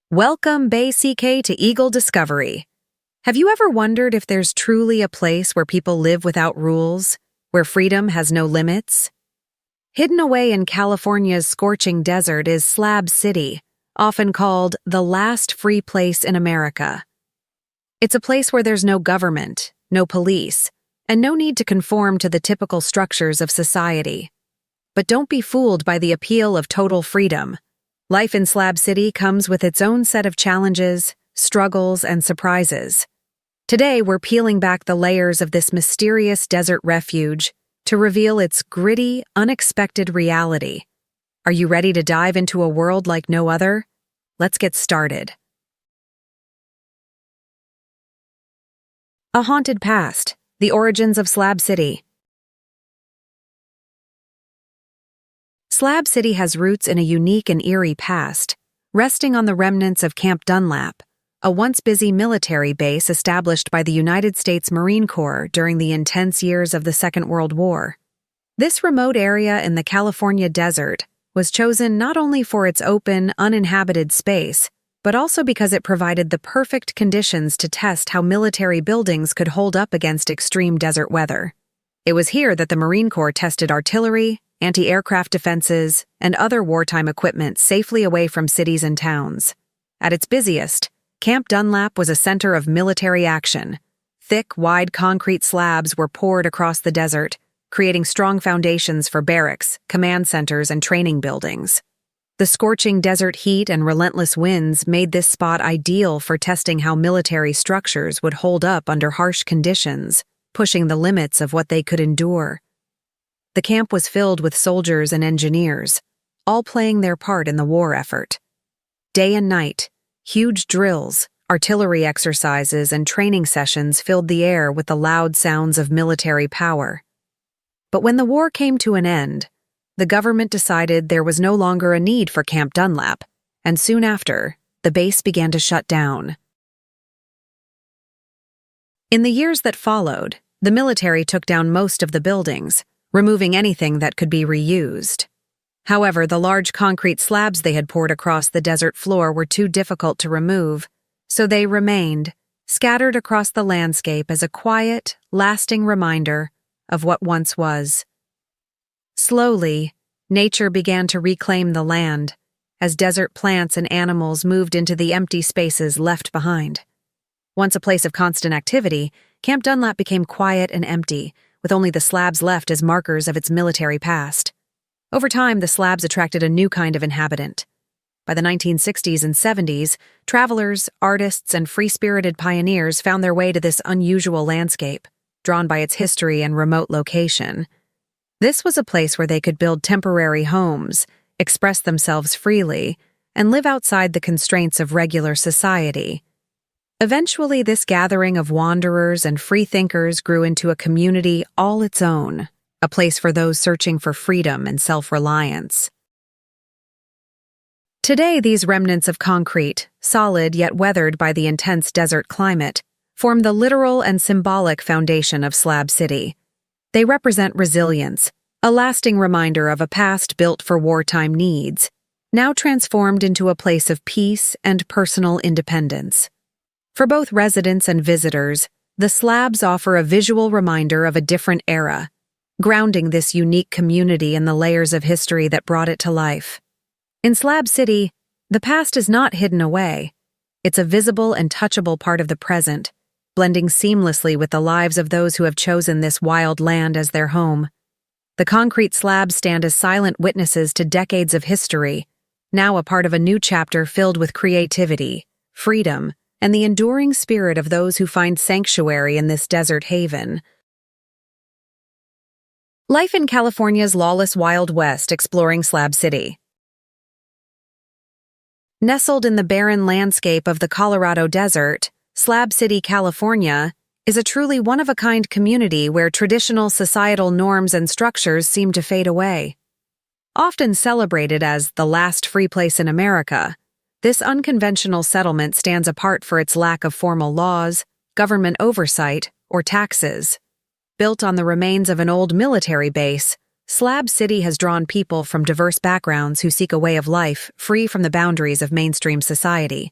Welcome, Bay CK, to Eagle Discovery. Have you ever wondered if there's truly a place where people live without rules, where freedom has no limits? Hidden away in California's scorching desert is Slab City, often called the last free place in America. It's a place where there's no government, no police, and no need to conform to the typical structures of society. But don't be fooled by the appeal of total freedom. Life in Slab City comes with its own set of challenges, struggles, and surprises. Today, we're peeling back the layers of this mysterious desert refuge to reveal its gritty, unexpected reality. Are you ready to dive into a world like no other? Let's get started. A haunted past, the origins of Slab City. Slab City has roots in a unique and eerie past, resting on the remnants of Camp Dunlap, a once busy military base established by the United States Marine Corps during the intense years of the Second World War. This remote area in the California desert was chosen not only for its open, uninhabited space, but also because it provided the perfect conditions to test how military buildings could hold up against extreme desert weather. It was here that the Marine Corps tested artillery, anti-aircraft defenses, and other wartime equipment safely away from cities and towns. At its busiest, Camp Dunlap was a center of military action. Thick, wide concrete slabs were poured across the desert, creating strong foundations for barracks, command centers, and training buildings. The scorching desert heat and relentless winds made this spot ideal for testing how military structures would hold up under harsh conditions, pushing the limits of what they could endure. The camp was filled with soldiers and engineers, all playing their part in the war effort. Day and night, huge drills, artillery exercises, and training sessions filled the air with the loud sounds of military power. But when the war came to an end, the government decided there was no longer a need for Camp Dunlap, and soon after, the base began to shut down. In the years that followed, the military took down most of the buildings, removing anything that could be reused. However, the large concrete slabs they had poured across the desert floor were too difficult to remove, so they remained, scattered across the landscape as a quiet, lasting reminder of what once was. Slowly, nature began to reclaim the land, as desert plants and animals moved into the empty spaces left behind. Once a place of constant activity, Camp Dunlap became quiet and empty, with only the slabs left as markers of its military past. Over time, the slabs attracted a new kind of inhabitant. By the 1960s and 70s, travelers, artists, and free-spirited pioneers found their way to this unusual landscape, drawn by its history and remote location. This was a place where they could build temporary homes, express themselves freely, and live outside the constraints of regular society. Eventually, this gathering of wanderers and freethinkers grew into a community all its own, a place for those searching for freedom and self-reliance. Today, these remnants of concrete, solid yet weathered by the intense desert climate, form the literal and symbolic foundation of Slab City. They represent resilience, a lasting reminder of a past built for wartime needs, now transformed into a place of peace and personal independence. For both residents and visitors, the slabs offer a visual reminder of a different era, grounding this unique community in the layers of history that brought it to life. In Slab City, the past is not hidden away. It's a visible and touchable part of the present, blending seamlessly with the lives of those who have chosen this wild land as their home. The concrete slabs stand as silent witnesses to decades of history, now a part of a new chapter filled with creativity, freedom, and the enduring spirit of those who find sanctuary in this desert haven. Life in California's lawless Wild West, exploring Slab City. Nestled in the barren landscape of the Colorado Desert, Slab City, California, is a truly one-of-a-kind community where traditional societal norms and structures seem to fade away. Often celebrated as the last free place in America, this unconventional settlement stands apart for its lack of formal laws, government oversight, or taxes. Built on the remains of an old military base, Slab City has drawn people from diverse backgrounds who seek a way of life free from the boundaries of mainstream society.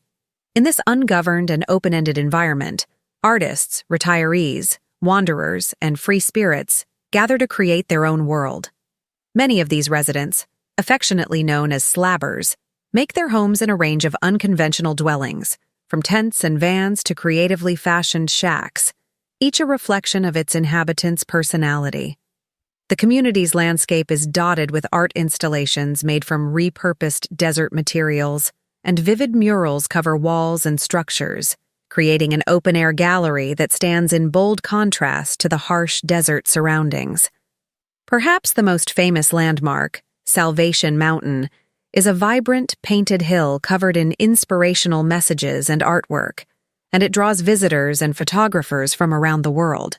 In this ungoverned and open-ended environment, artists, retirees, wanderers, and free spirits gather to create their own world. Many of these residents, affectionately known as slabbers, make their homes in a range of unconventional dwellings, from tents and vans to creatively fashioned shacks, each a reflection of its inhabitants' personality. The community's landscape is dotted with art installations made from repurposed desert materials, and vivid murals cover walls and structures, creating an open-air gallery that stands in bold contrast to the harsh desert surroundings. Perhaps the most famous landmark, Salvation Mountain, is a vibrant, painted hill covered in inspirational messages and artwork, and it draws visitors and photographers from around the world.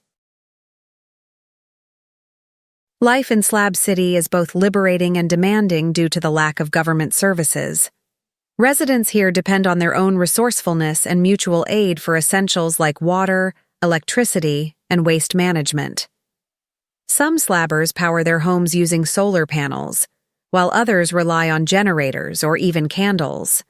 Life in Slab City is both liberating and demanding due to the lack of government services. Residents here depend on their own resourcefulness and mutual aid for essentials like water, electricity, and waste management. Some slabbers power their homes using solar panels, while others rely on generators or even candles.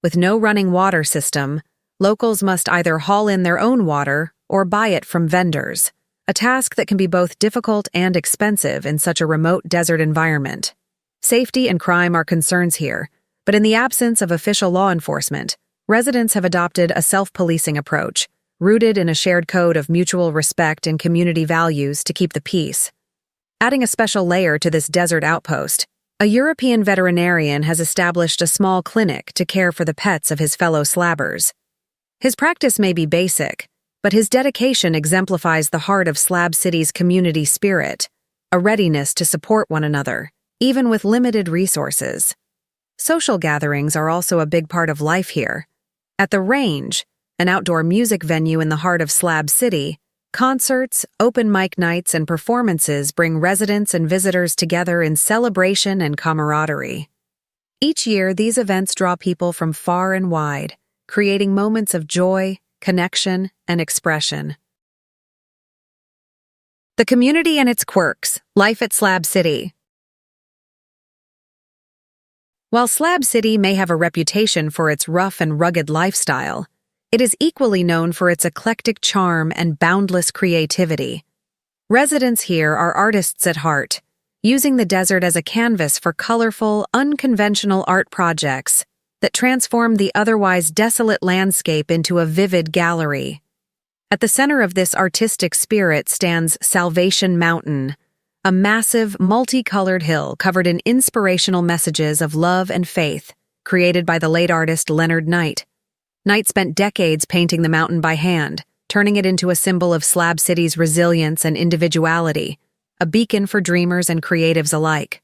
With no running water system, locals must either haul in their own water or buy it from vendors, a task that can be both difficult and expensive in such a remote desert environment. Safety and crime are concerns here, but in the absence of official law enforcement, residents have adopted a self-policing approach, rooted in a shared code of mutual respect and community values to keep the peace. Adding a special layer to this desert outpost, a European veterinarian has established a small clinic to care for the pets of his fellow slabbers. His practice may be basic, but his dedication exemplifies the heart of Slab City's community spirit, a readiness to support one another, even with limited resources. Social gatherings are also a big part of life here. At the Range, an outdoor music venue in the heart of Slab City, concerts, open mic nights, and performances bring residents and visitors together in celebration and camaraderie. Each year, these events draw people from far and wide, creating moments of joy, connection, and expression. The community and its quirks, life at Slab City. While Slab City may have a reputation for its rough and rugged lifestyle, it is equally known for its eclectic charm and boundless creativity. Residents here are artists at heart, using the desert as a canvas for colorful, unconventional art projects that transform the otherwise desolate landscape into a vivid gallery. At the center of this artistic spirit stands Salvation Mountain, a massive, multicolored hill covered in inspirational messages of love and faith, created by the late artist Leonard Knight. Knight spent decades painting the mountain by hand, turning it into a symbol of Slab City's resilience and individuality, a beacon for dreamers and creatives alike.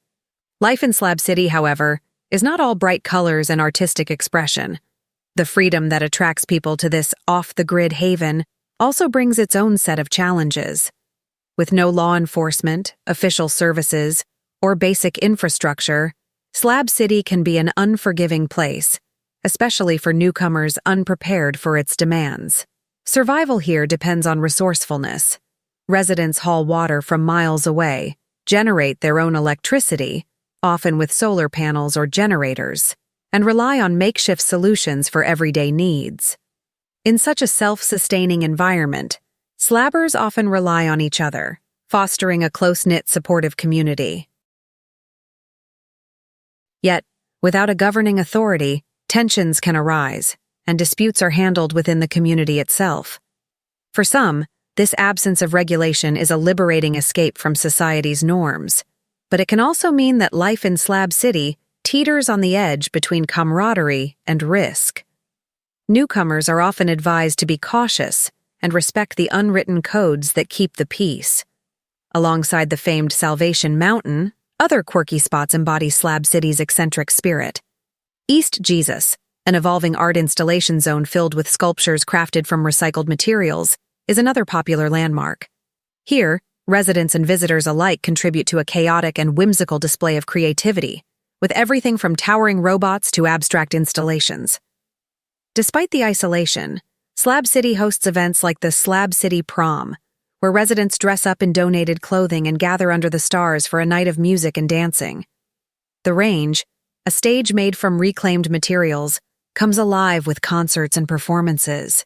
Life in Slab City, however, is not all bright colors and artistic expression. The freedom that attracts people to this off-the-grid haven also brings its own set of challenges. With no law enforcement, official services, or basic infrastructure, Slab City can be an unforgiving place, especially for newcomers unprepared for its demands. Survival here depends on resourcefulness. Residents haul water from miles away, generate their own electricity, often with solar panels or generators, and rely on makeshift solutions for everyday needs. In such a self-sustaining environment, slabbers often rely on each other, fostering a close-knit, supportive community. Yet, without a governing authority, tensions can arise, and disputes are handled within the community itself. For some, this absence of regulation is a liberating escape from society's norms, but it can also mean that life in Slab City teeters on the edge between camaraderie and risk. Newcomers are often advised to be cautious and respect the unwritten codes that keep the peace. Alongside the famed Salvation Mountain, other quirky spots embody Slab City's eccentric spirit. East Jesus, an evolving art installation zone filled with sculptures crafted from recycled materials, is another popular landmark. Here, residents and visitors alike contribute to a chaotic and whimsical display of creativity, with everything from towering robots to abstract installations. Despite the isolation, Slab City hosts events like the Slab City Prom, where residents dress up in donated clothing and gather under the stars for a night of music and dancing. The Range, a stage made from reclaimed materials, comes alive with concerts and performances,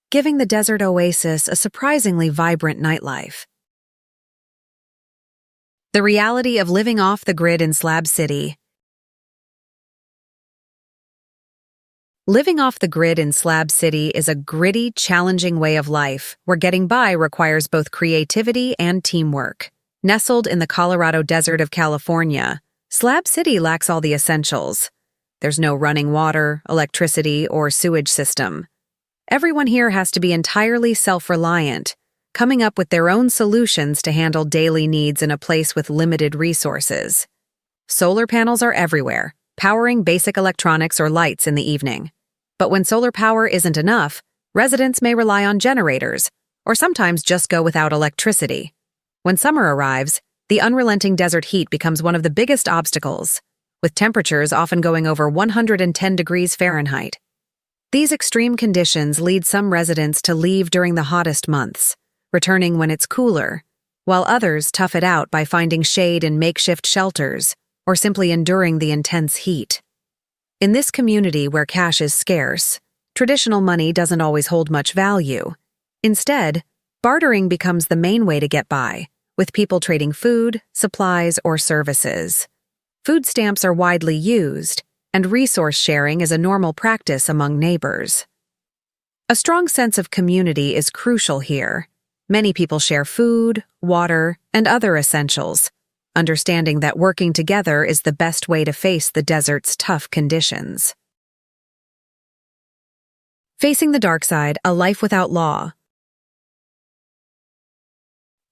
giving the desert oasis a surprisingly vibrant nightlife. The reality of living off the grid in Slab City. Living off the grid in Slab City is a gritty, challenging way of life where getting by requires both creativity and teamwork. Nestled in the Colorado desert of California, Slab City lacks all the essentials. There's no running water, electricity, or sewage system. Everyone here has to be entirely self-reliant, coming up with their own solutions to handle daily needs in a place with limited resources. Solar panels are everywhere, powering basic electronics or lights in the evening. But when solar power isn't enough, residents may rely on generators, or sometimes just go without electricity. When summer arrives, the unrelenting desert heat becomes one of the biggest obstacles, with temperatures often going over 110 degrees Fahrenheit. These extreme conditions lead some residents to leave during the hottest months, returning when it's cooler, while others tough it out by finding shade in makeshift shelters or simply enduring the intense heat. In this community where cash is scarce, traditional money doesn't always hold much value. Instead, bartering becomes the main way to get by, with people trading food, supplies, or services. Food stamps are widely used, and resource sharing is a normal practice among neighbors. A strong sense of community is crucial here. Many people share food, water, and other essentials, understanding that working together is the best way to face the desert's tough conditions. Facing the dark side, a life without law.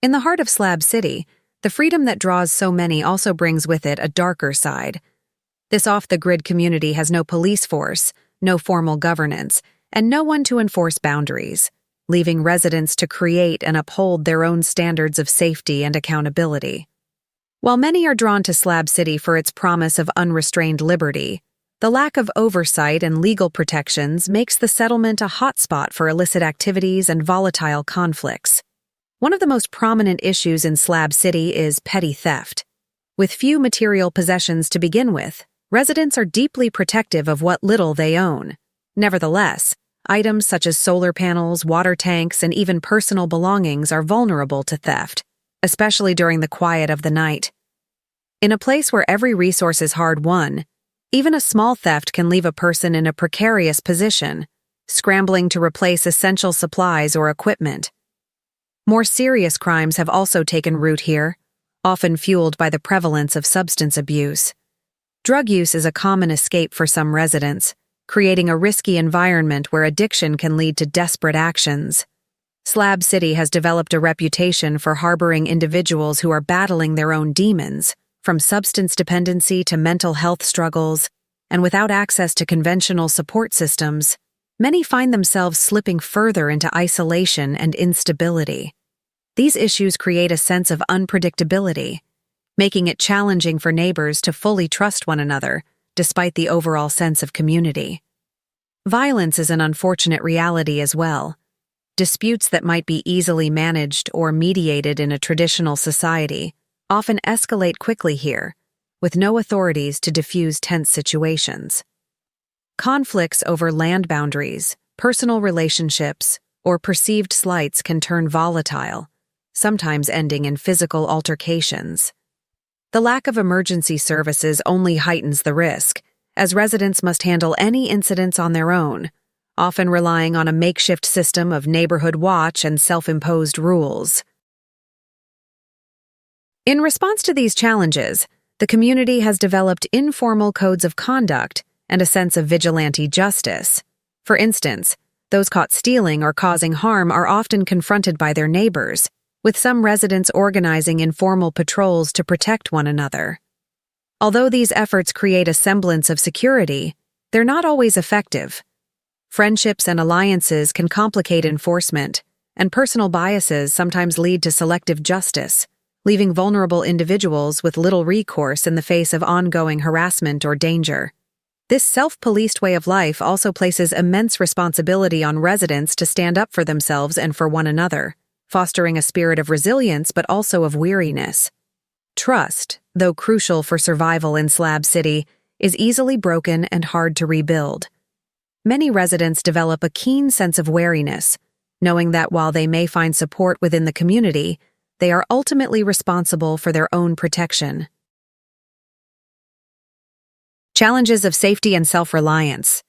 In the heart of Slab City, the freedom that draws so many also brings with it a darker side. This off-the-grid community has no police force, no formal governance, and no one to enforce boundaries, leaving residents to create and uphold their own standards of safety and accountability. While many are drawn to Slab City for its promise of unrestrained liberty, the lack of oversight and legal protections makes the settlement a hotspot for illicit activities and volatile conflicts. One of the most prominent issues in Slab City is petty theft. With few material possessions to begin with, residents are deeply protective of what little they own. Nevertheless, items such as solar panels, water tanks, and even personal belongings are vulnerable to theft, especially during the quiet of the night. In a place where every resource is hard-won, even a small theft can leave a person in a precarious position, scrambling to replace essential supplies or equipment. More serious crimes have also taken root here, often fueled by the prevalence of substance abuse. Drug use is a common escape for some residents, creating a risky environment where addiction can lead to desperate actions. Slab City has developed a reputation for harboring individuals who are battling their own demons, from substance dependency to mental health struggles, and without access to conventional support systems, many find themselves slipping further into isolation and instability. These issues create a sense of unpredictability, making it challenging for neighbors to fully trust one another, despite the overall sense of community. Violence is an unfortunate reality as well. Disputes that might be easily managed or mediated in a traditional society often escalate quickly here, with no authorities to diffuse tense situations. Conflicts over land boundaries, personal relationships, or perceived slights can turn volatile, sometimes ending in physical altercations. The lack of emergency services only heightens the risk, as residents must handle any incidents on their own, often relying on a makeshift system of neighborhood watch and self-imposed rules. In response to these challenges, the community has developed informal codes of conduct and a sense of vigilante justice. For instance, those caught stealing or causing harm are often confronted by their neighbors, with some residents organizing informal patrols to protect one another. Although these efforts create a semblance of security, they're not always effective. Friendships and alliances can complicate enforcement, and personal biases sometimes lead to selective justice, leaving vulnerable individuals with little recourse in the face of ongoing harassment or danger. This self-policed way of life also places immense responsibility on residents to stand up for themselves and for one another, fostering a spirit of resilience but also of weariness. Trust, though crucial for survival in Slab City, is easily broken and hard to rebuild. Many residents develop a keen sense of wariness, knowing that while they may find support within the community, they are ultimately responsible for their own protection. Challenges of safety and self-reliance.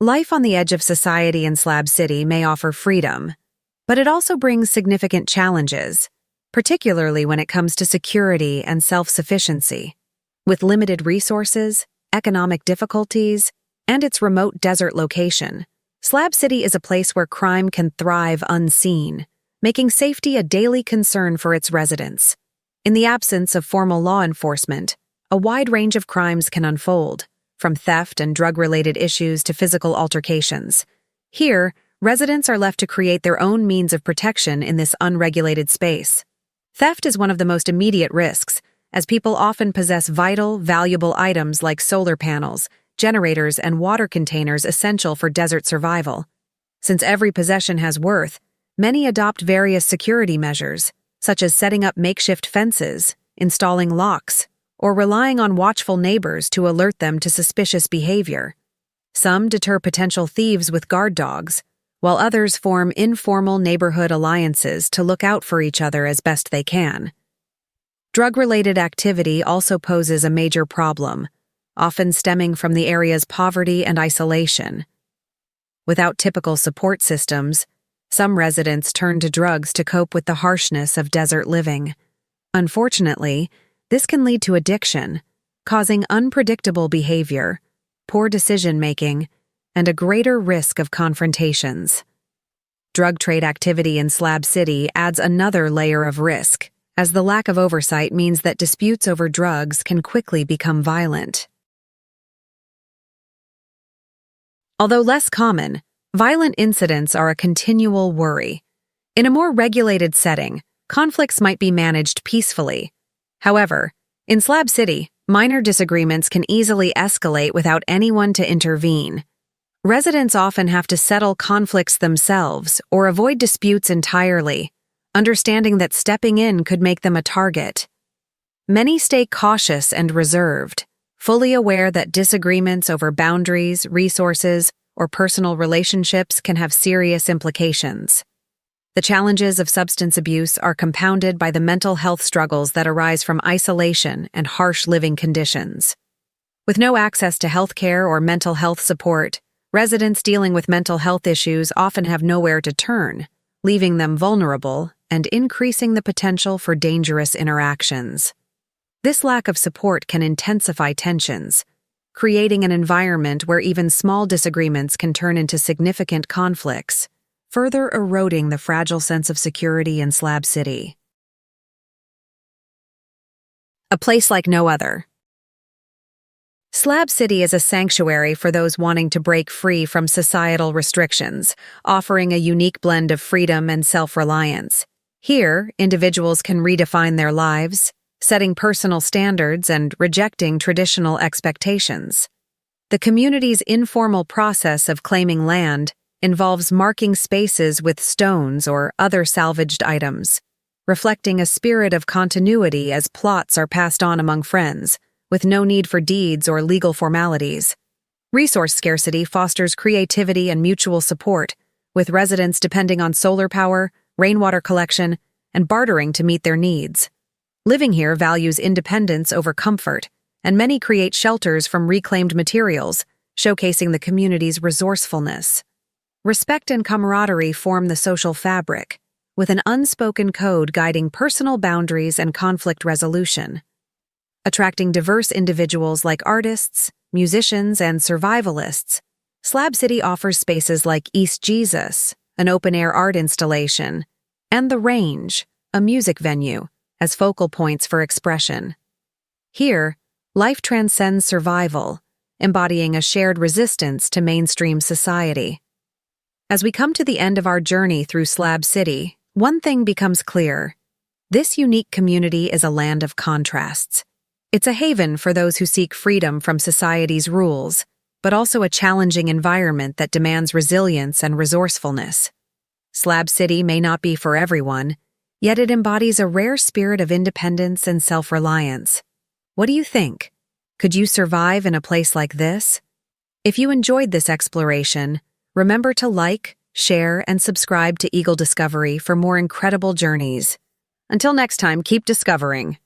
Life on the edge of society in Slab City may offer freedom, but it also brings significant challenges, particularly when it comes to security and self-sufficiency. With limited resources, economic difficulties, and its remote desert location, Slab City is a place where crime can thrive unseen, making safety a daily concern for its residents. In the absence of formal law enforcement, a wide range of crimes can unfold, from theft and drug-related issues to physical altercations. Here, residents are left to create their own means of protection in this unregulated space. Theft is one of the most immediate risks, as people often possess vital, valuable items like solar panels, generators, and water containers essential for desert survival. Since every possession has worth, many adopt various security measures, such as setting up makeshift fences, installing locks, or relying on watchful neighbors to alert them to suspicious behavior. Some deter potential thieves with guard dogs, while others form informal neighborhood alliances to look out for each other as best they can. Drug-related activity also poses a major problem, often stemming from the area's poverty and isolation. Without typical support systems, some residents turn to drugs to cope with the harshness of desert living. Unfortunately, this can lead to addiction, causing unpredictable behavior, poor decision-making, and a greater risk of confrontations. Drug trade activity in Slab City adds another layer of risk, as the lack of oversight means that disputes over drugs can quickly become violent. Although less common, violent incidents are a continual worry. In a more regulated setting, conflicts might be managed peacefully. However, in Slab City, minor disagreements can easily escalate without anyone to intervene. Residents often have to settle conflicts themselves or avoid disputes entirely, understanding that stepping in could make them a target. Many stay cautious and reserved, fully aware that disagreements over boundaries, resources, or personal relationships can have serious implications. The challenges of substance abuse are compounded by the mental health struggles that arise from isolation and harsh living conditions. With no access to healthcare or mental health support, residents dealing with mental health issues often have nowhere to turn, leaving them vulnerable and increasing the potential for dangerous interactions. This lack of support can intensify tensions, creating an environment where even small disagreements can turn into significant conflicts, further eroding the fragile sense of security in Slab City. A place like no other. Slab City is a sanctuary for those wanting to break free from societal restrictions, offering a unique blend of freedom and self-reliance. Here, individuals can redefine their lives, setting personal standards and rejecting traditional expectations. The community's informal process of claiming land involves marking spaces with stones or other salvaged items, reflecting a spirit of continuity as plots are passed on among friends, with no need for deeds or legal formalities. Resource scarcity fosters creativity and mutual support, with residents depending on solar power, rainwater collection, and bartering to meet their needs. Living here values independence over comfort, and many create shelters from reclaimed materials, showcasing the community's resourcefulness. Respect and camaraderie form the social fabric, with an unspoken code guiding personal boundaries and conflict resolution. Attracting diverse individuals like artists, musicians, and survivalists, Slab City offers spaces like East Jesus, an open-air art installation, and The Range, a music venue, as focal points for expression. Here, life transcends survival, embodying a shared resistance to mainstream society. As we come to the end of our journey through Slab City, one thing becomes clear. This unique community is a land of contrasts. It's a haven for those who seek freedom from society's rules, but also a challenging environment that demands resilience and resourcefulness. Slab City may not be for everyone, yet it embodies a rare spirit of independence and self-reliance. What do you think? Could you survive in a place like this? If you enjoyed this exploration, remember to like, share, and subscribe to Eagle Discovery for more incredible journeys. Until next time, keep discovering.